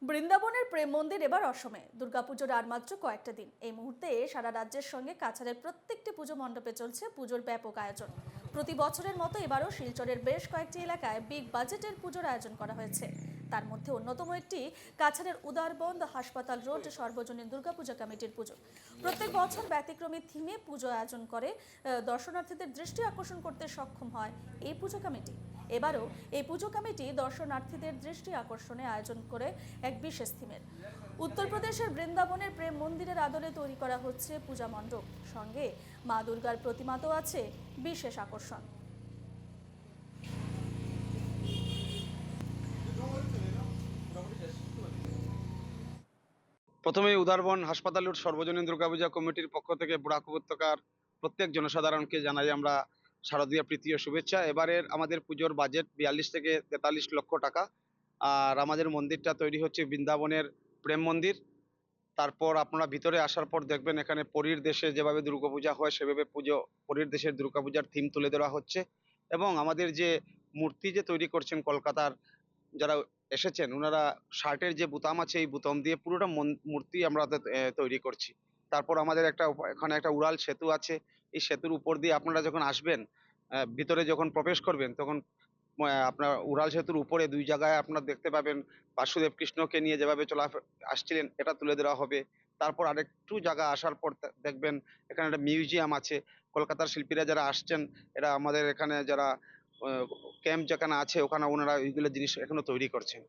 বৃন্দাবনের প্রেম মন্দির এবার অসমে। দুর্গাপুজোর আর মাত্র কয়েকটা দিন। এই মুহূর্তে সারা রাজ্যের সঙ্গে কাছাড়ের প্রত্যেকটি পুজো মণ্ডপে চলছে পুজোর ব্যাপক আয়োজন। প্রতি বছরের মতো এবারও শিলচরের বেশ কয়েকটি এলাকায় বিগ বাজেটের পুজোর আয়োজন করা হয়েছে। তার মধ্যে অন্যতম একটি কাছাড়ের উদারবন্দ হাসপাতাল রোড সর্বজনীন দুর্গাপূজা কমিটির পুজো। প্রত্যেক বছর ব্যতিক্রমী থিমে পুজো আয়োজন করে দর্শনার্থীদের দৃষ্টি আকর্ষণ করতে সক্ষম হয় এই পুজো কমিটি। এবারও এই পুজো কমিটি দর্শনার্থীদের দৃষ্টি আকর্ষণে আয়োজন করে এক বিশেষ থিমের। উত্তরপ্রদেশের বৃন্দাবনের প্রেম মন্দিরের আদলে তৈরি করা হচ্ছে পূজা মণ্ডপ, সঙ্গে মা দুর্গার প্রতিমা তো আছে বিশেষ আকর্ষণ। প্রথমে উদারবন হাসপাতালের সর্বজনীন দুর্গাপূজা কমিটির পক্ষ থেকে বরাক উপত্যকার প্রত্যেক জনসাধারণকে জানাই আমরা শারদীয় প্রীতি ও শুভেচ্ছা। এবারের আমাদের পুজোর বাজেট 42 থেকে 43 লক্ষ টাকা। আর আমাদের মন্দিরটা তৈরি হচ্ছে বৃন্দাবনের প্রেম মন্দির। তারপর আপনারা ভিতরে আসার পর দেখবেন এখানে পরীর দেশে যেভাবে দুর্গাপূজা হয় সেভাবে পরীর দেশের দুর্গাপূজার থিম তুলে ধরা হচ্ছে। এবং আমাদের যে মূর্তি যে তৈরি করছেন কলকাতার যারা এসেছেন ওনারা শার্টের যে বুতাম আছে এই বুতাম দিয়ে পুরোটা মূর্তি আমরা তৈরি করছি। তারপর আমাদের এখানে একটা উড়াল সেতু আছে। এই সেতুর উপর দিয়ে আপনারা যখন আসবেন, ভিতরে যখন প্রবেশ করবেন তখন আপনার উড়াল সেতুর উপরে দুই জায়গায় আপনারা দেখতে পাবেন বাসুদেব কৃষ্ণকে নিয়ে যেভাবে আসছিলেন এটা তুলে ধরা হবে। তারপর আরেকটু জায়গা আসার পর দেখবেন এখানে একটা মিউজিয়াম আছে। কলকাতার শিল্পীরা যারা আসছেন এরা আমাদের এখানে যারা ক্যাম্প যেখানে আছে ওখানে ওনারা ওইগুলো জিনিস এখনো তৈরি করছেন।